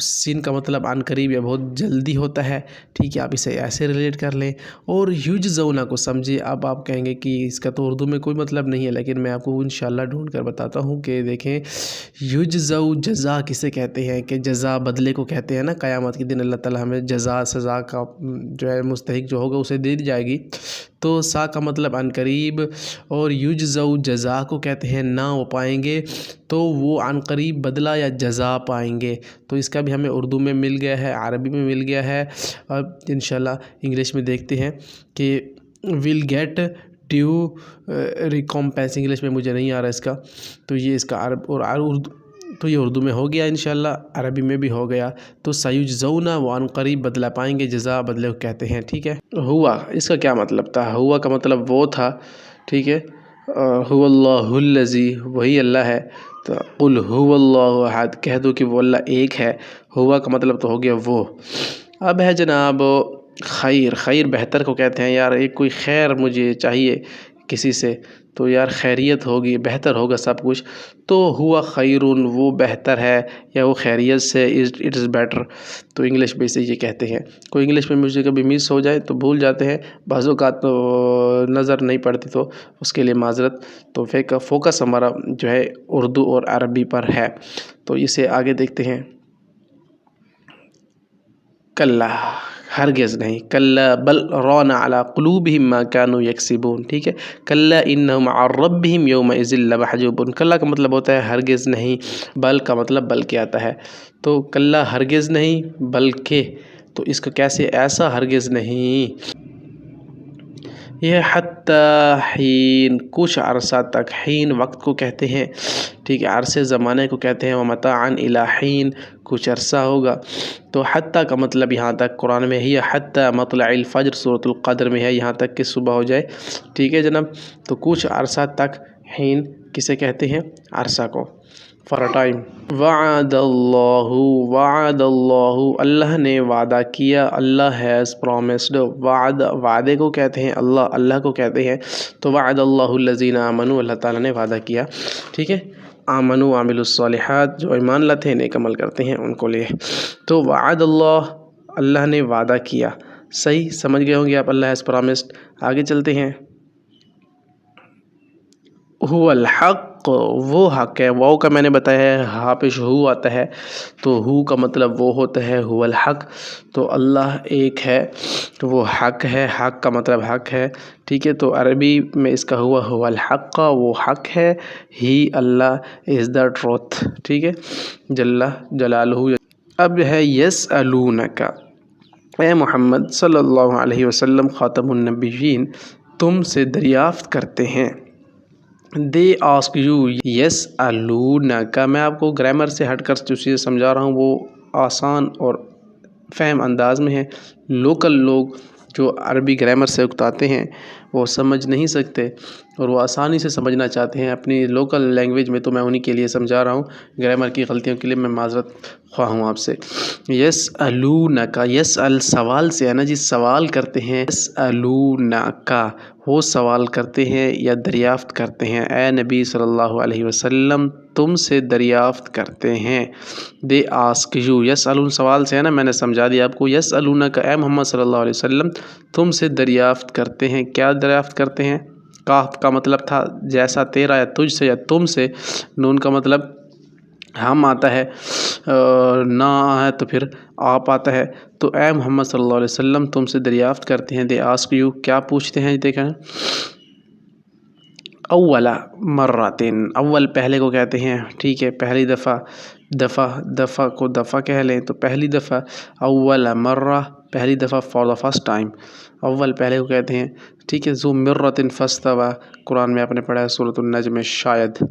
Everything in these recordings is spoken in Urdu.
سین کا مطلب عن قریب یا بہت جلدی ہوتا ہے، ٹھیک ہے، آپ اسے ایسے ریلیٹ کر لیں۔ اور یجزون کو سمجھے، اب آپ کہیں گے کہ اس کا تو اردو میں کوئی مطلب نہیں ہے، لیکن میں آپ کو انشاءاللہ ڈھونڈ کر بتاتا ہوں کہ دیکھیں یجزو جزا کسے کہتے ہیں، کہ جزا بدلے کو کہتے ہیں نا، قیامت کے دن اللہ تعالیٰ ہمیں جزا سزا کا جو ہے مستحق جو ہوگا اسے دے دی جائے گی۔ تو سا کا مطلب عن قریب، اور یجزو جزا کو کہتے ہیں نہ وہ پائیں گے، تو وہ عن قریب بدلہ یا جزا پائیں گے۔ تو اس کا بھی ہمیں اردو میں مل گیا ہے، عربی میں مل گیا ہے، اب انشاءاللہ انگلش میں دیکھتے ہیں کہ will get due recompense, English میں مجھے نہیں آ رہا اس کا، تو یہ اس کا عرب اور اردو، تو یہ اردو میں ہو گیا انشاءاللہ، عربی میں بھی ہو گیا۔ تو سیجزون وہ عن قریب بدلہ پائیں گے، جزا بدلے کو کہتے ہیں، ٹھیک ہے۔ ہوا اس کا کیا مطلب تھا؟ ہوا کا مطلب وہ تھا، ٹھیک ہے، هو اللہ الذی، وہی اللہ ہے، تو قل هو اللہ احد، کہہ دو کہ وہ اللہ ایک ہے۔ ہوا کا مطلب تو ہو گیا وہ۔ اب ہے جناب خیر، خیر بہتر کو کہتے ہیں، یار ایک کوئی خیر مجھے چاہیے کسی سے، تو یار خیریت ہوگی، بہتر ہوگا سب کچھ، تو ہوا خیرون، وہ بہتر ہے یا وہ خیریت سے، اٹ از بیٹر، تو انگلش میں اسے یہ کہتے ہیں۔ کوئی انگلش میں مجھے کبھی مس ہو جائے تو بھول جاتے ہیں، بعض اوقات تو نظر نہیں پڑتی، تو اس کے لیے معذرت۔ تو فوکس ہمارا جو ہے اردو اور عربی پر ہے، تو اسے آگے دیکھتے ہیں۔ کلا، ہرگز نہیں، کلا بل ران علی قلوبہم ما کانوا یکسبون، ٹھیک ہے، کلا انہم عن ربہم یومئذ لمحجوبون۔ کلا کا مطلب ہوتا ہے ہرگز نہیں، بل کا مطلب بلکہ آتا ہے، تو کلا ہرگز نہیں بلکہ، تو اس کا کیسے، ایسا ہرگز نہیں، یہ حتی حین، کچھ عرصہ تک، حین وقت کو کہتے ہیں، ٹھیک ہے، عرصے زمانے کو کہتے ہیں، ومتاعا الی حین، کچھ عرصہ ہوگا۔ تو حتی کا مطلب یہاں تک قرآن میں ہی، حتی مطلع الفجر سورۃ القدر میں ہے، یہاں تک کہ صبح ہو جائے، ٹھیک ہے جناب۔ تو کچھ عرصہ تک، حین کسے کہتے ہیں، عرصہ کو، فار اے ٹائم۔ وعد اللہ، وعد اللہ، اللہ نے وعدہ کیا، اللہ ہیز پرومسڈ، وعدے کو کہتے ہیں اللہ، اللہ کو کہتے ہیں، تو وعد اللہ الذین آمنوا، اللہ تعالیٰ نے وعدہ کیا، ٹھیک ہے، آمنوا وعملوا الصالحات، جو ایمان لاتے ہیں نیک عمل کرتے ہیں ان کو لیے، تو وعد اللہ، اللہ نے وعدہ کیا، صحیح سمجھ گئے ہوں گے آپ، اللہ ہیز پرومسڈ۔ آگے چلتے ہیں، هو الحق، وہ حق ہے، واو کا میں نے بتایا ہے ہا پیش ہو آتا ہے، تو ہو کا مطلب وہ ہوتا ہے، هو الحق، تو اللہ ایک ہے، تو وہ حق ہے، حق کا مطلب حق ہے، ٹھیک ہے، تو عربی میں اس کا ہوا هو الحق، وہ حق ہے، ہی اللہ از دا ٹروتھ، ٹھیک ہے، جل جلالہ۔ اب ہے یسألونک، اے محمد صلی اللہ علیہ وسلم خاتم النبیین، تم سے دریافت کرتے ہیں، دے آسک یو، یسألونک، میں آپ کو گرامر سے ہٹ کر جو چیزیں سمجھا رہا ہوں وہ آسان اور فہم انداز میں ہے، لوکل لوگ جو عربی گرامر سے اکتاتے ہیں وہ سمجھ نہیں سکتے اور وہ آسانی سے سمجھنا چاہتے ہیں اپنی لوکل لینگویج میں، تو میں انہی کے لیے سمجھا رہا ہوں، گرامر کی غلطیوں کے لیے میں معذرت خواہ ہوں آپ سے۔ یسألونک، یسأل سوال سے ہے نا جی، سوال کرتے ہیں، یسألونک، وہ سوال کرتے ہیں یا دریافت کرتے ہیں، اے نبی صلی اللہ علیہ وسلم تم سے دریافت کرتے ہیں، دے آسک یو، یسألون سوال سے ہے نا، میں نے سمجھا دیا آپ کو، یسألونک اے محمد صلی اللہ علیہ وسلم تم سے دریافت کرتے ہیں، کیا دریافت کرتے ہیں، کاف کا مطلب تھا جیسا تیرا یا تجھ سے یا تم سے، نون کا مطلب ہم آتا ہے، نہ ہے تو پھر آپ آتا ہے، تو اے محمد صلی اللہ علیہ وسلم تم سے دریافت کرتے ہیں، دے آسک یو، کیا پوچھتے ہیں، دیکھیں، اول مرتين، اول پہلے کو کہتے ہیں، ٹھیک ہے، پہلی دفعہ، دفعہ کو دفعہ کہہ لیں تو پہلی دفعہ، اول مرہ پہلی دفعہ، فار دا فرسٹ ٹائم، اول پہلے کو کہتے ہیں، ٹھیک ہے، ذو مرۃ فاستویٰ، قرآن میں آپ نے پڑھا ہے سورۃ النجم میں شاید،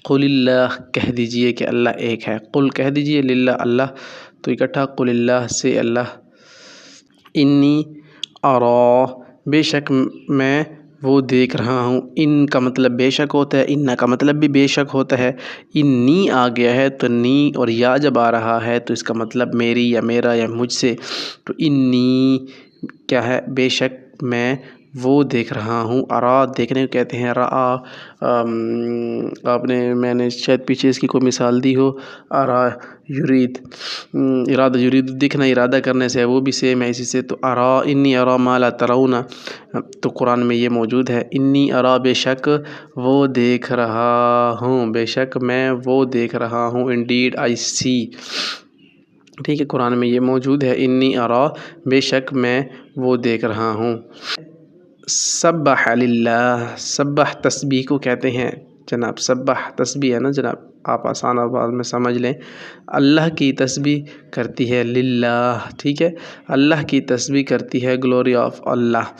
قل اللہ، کہہ دیجئے کہ اللہ ایک ہے، قل کہہ دیجئے، للہ اللہ، تو اکٹھا قل اللہ سے اللہ، انی ارا، بے شک میں وہ دیکھ رہا ہوں، ان کا مطلب بے شک ہوتا ہے، ان کا مطلب بھی بے شک ہوتا ہے، انی آ گیا ہے تو نی اور یا جب آ رہا ہے تو اس کا مطلب میری یا میرا یا مجھ سے، تو انی کیا ہے، بے شک میں وہ دیکھ رہا ہوں، ارا دیکھنے کو کہتے ہیں، رآ میں نے شاید پیچھے اس کی کوئی مثال دی ہو، ارا یرید، ارادہ یرید دیکھنا ارادہ کرنے سے ہے، وہ بھی سیم ہے اسی سے، تو ارا انی ارا ما لا ترون، تو قرآن میں یہ موجود ہے، انی ارا بے شک وہ دیکھ رہا ہوں، بے شک میں وہ دیکھ رہا ہوں، انڈیڈ آئی سی، ٹھیک ہے، قرآن میں یہ موجود ہے، انی ارا بے شک میں وہ دیکھ رہا ہوں۔ سبح للہ، سبح تسبیح کو کہتے ہیں جناب، سبح تسبیح ہے نا جناب، آپ آسان آواز میں سمجھ لیں، اللہ کی تسبیح کرتی ہے، للہ، ٹھیک ہے، اللہ کی تسبیح کرتی ہے، گلوری آف اللہ۔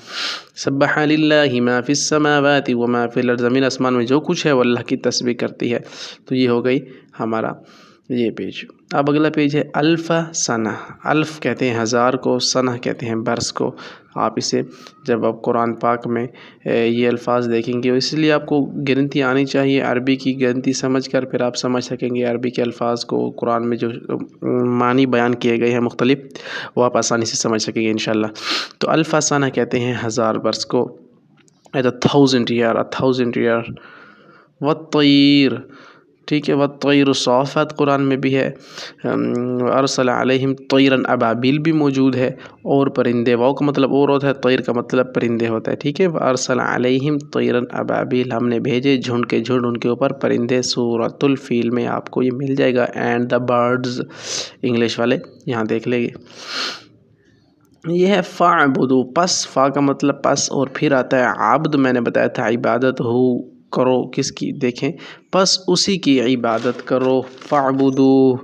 سبح للہ ما فی السماوات وما فی الارض، زمین آسمان میں جو کچھ ہے وہ اللہ کی تسبیح کرتی ہے۔ تو یہ ہو گئی ہمارا یہ پیج۔ اب اگلا پیج ہے الف سنہ، الف کہتے ہیں ہزار کو، سنہ کہتے ہیں برس کو۔ آپ اسے جب آپ قرآن پاک میں یہ الفاظ دیکھیں گے، اس لیے آپ کو گنتی آنی چاہیے، عربی کی گنتی سمجھ کر پھر آپ سمجھ سکیں گے عربی کے الفاظ کو، قرآن میں جو معنی بیان کیے گئے ہیں مختلف، وہ آپ آسانی سے سمجھ سکیں گے انشاءاللہ۔ تو الف سنہ کہتے ہیں ہزار برس کو، thousand year، thousand year۔ والطیر، ٹھیک ہے، والطیر صافات قرآن میں بھی ہے، ارسل علیہم طیرا ابابیل بھی موجود ہے، اور پرندے، واو کا مطلب اور ہوتا ہے، طیر کا مطلب پرندے ہوتا ہے، ٹھیک ہے، ارسل علیہم طیرا ابابیل، ہم نے بھیجے جھنڈ کے جھنڈ ان کے اوپر پرندے، سورۃ الفیل میں آپ کو یہ مل جائے گا، اینڈ دا برڈز، انگلش والے یہاں دیکھ لیں گے۔ یہ ہے فاعبدوا، پس، فا کا مطلب پس، اور پھر آتا ہے عبد، میں نے بتایا تھا عبادت ہو کرو کس کی، دیکھیں، پس اسی کی عبادت کرو، فاعبدوا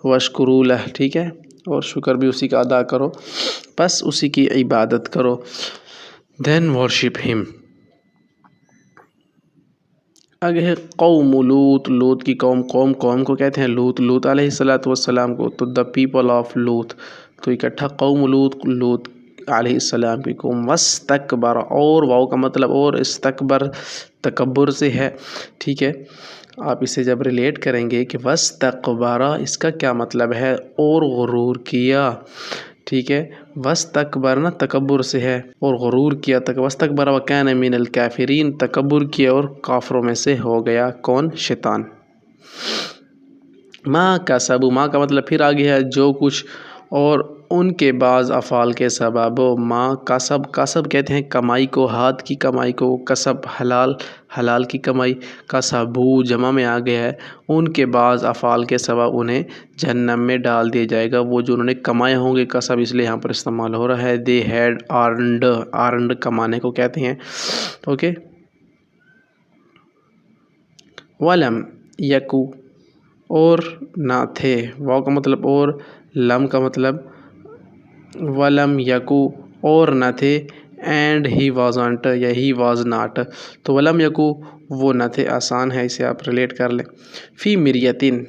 واشکروا لہ، ٹھیک ہے، اور شکر بھی اسی کا ادا کرو، پس اسی کی عبادت کرو، then worship him۔ آگے ہے قوم لوط، لوط کی قوم، قوم کو کہتے ہیں لوط، لوط علیہ السلام کو، تو the people of لوط، تو اکٹھا قوم لوط، لوط علیہ السلام کی قوم، واستکبر، اور واو کا مطلب اور، استکبر تکبر سے ہے، ٹھیک ہے، آپ اسے جب ریلیٹ کریں گے کہ واستکبر اس کا کیا مطلب ہے، اور غرور کیا، ٹھیک ہے، واستکبر نا تکبر سے ہے، اور غرور کیا، واستکبر وکان من الکافرین، تکبر کیا اور کافروں میں سے ہو گیا، کون، شیطان۔ ما کسبوا، ما کا مطلب پھر آگے ہے جو کچھ، اور ان کے بعض افعال کے سبب، ما کسب، کسب کہتے ہیں کمائی کو، ہاتھ کی کمائی کو، کسب حلال، حلال کی کمائی، کسبو جمع میں آ گیا ہے، ان کے بعض افعال کے سبب انہیں جہنم میں ڈال دیا جائے گا، وہ جو انہوں نے کمائے ہوں گے، کسب اس لیے یہاں پر استعمال ہو رہا ہے، دے ہیڈ ارنڈ، ارنڈ کمانے کو کہتے ہیں، اوکے۔ ولم یکو، اور نہ تھے، واو کا مطلب اور، لم کا مطلب، ولم یکو اور نہ تھے، اینڈ ہی وازنٹ یا ہی واز ناٹ، تو ولم یکو وہ نہ تھے، آسان ہے، اسے آپ ریلیٹ کر لیں، فی مریتن،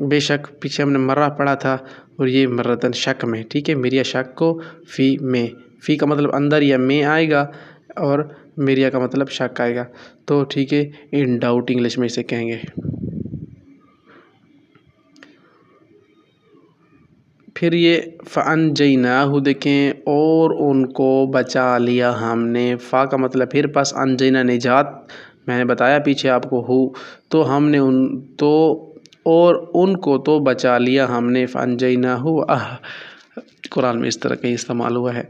بے شک، پیچھے ہم نے مرہ پڑھا تھا، اور یہ مرتن شک میں، ٹھیک ہے، مریہ شک کو، فی میں، فی کا مطلب اندر یا میں آئے گا، اور مریہ کا مطلب شک آئے گا، تو ٹھیک ہے، ان ڈاؤٹ انگلش میں اسے کہیں گے۔ پھر یہ فَأَنْجَيْنَاهُ دیکھیں، اور ان کو بچا لیا ہم نے، فا کا مطلب پھر پس، انجینا نجات، میں نے بتایا پیچھے آپ کو ہو، تو ہم نے اور ان کو تو بچا لیا ہم نے، فَأَنْجَيْنَاهُ، قرآن میں اس طرح کا استعمال ہوا ہے۔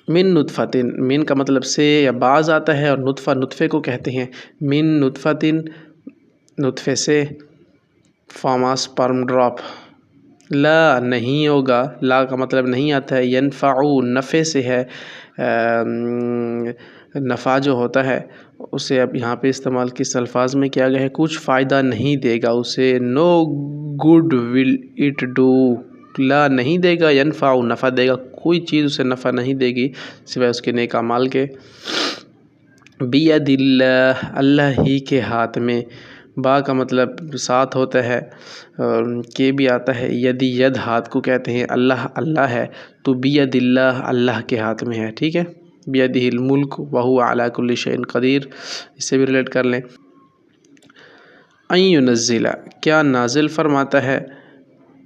من نطفتن، من کا مطلب سے یا بعض آتا ہے، اور نطفہ، نطفے کو کہتے ہیں، من نطفتن، نطفے سے، فاما سپرم ڈراپ، لا نہیں ہوگا، لا کا مطلب نہیں آتا ہے، ینفعو نفع سے ہے، نفع جو ہوتا ہے اسے اب یہاں پہ استعمال کس الفاظ میں کیا گیا ہے، کچھ فائدہ نہیں دے گا اسے، نو گڈ ول اٹ ڈو، لا نہیں دے گا، ینفعو نفع دے گا، کوئی چیز اسے نفع نہیں دے گی سوائے اس کے نیک اعمال کے، بید اللہ، اللہ ہی کے ہاتھ میں، با کا مطلب ساتھ ہوتا ہے، کے بھی آتا ہے، یدی، ید ہاتھ کو کہتے ہیں، اللہ اللہ ہے، تو بید اللہ، اللہ کے ہاتھ میں ہے، ٹھیک ہے، بیدہ الملک وہو علی کل شیء قدیر، اس سے بھی ریلیٹ کر لیں۔ ان ینزل، کیا نازل فرماتا ہے،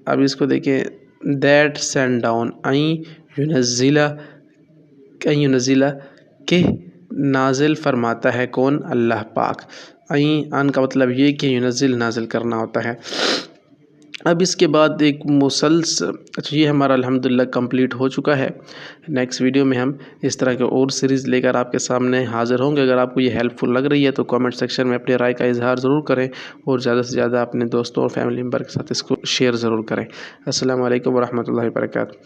اب اس کو دیکھیں، دیٹ سینڈ ڈاؤن، ان ینزل ان ینزلہ کہ نازل فرماتا ہے کون؟ اللہ پاک۔ ان کا مطلب یہ کہ ینزل نازل کرنا ہوتا ہے۔ اب اس کے بعد ایک اچھا یہ ہمارا الحمدللہ کمپلیٹ ہو چکا ہے۔ نیکسٹ ویڈیو میں ہم اس طرح کے اور سیریز لے کر آپ کے سامنے حاضر ہوں گے۔ اگر آپ کو یہ ہیلپ فل لگ رہی ہے تو کامنٹ سیکشن میں اپنی رائے کا اظہار ضرور کریں، اور زیادہ سے زیادہ اپنے دوستوں اور فیملی ممبر کے ساتھ اس کو شیئر ضرور کریں۔ السلام علیکم ورحمۃ اللہ وبرکاتہ۔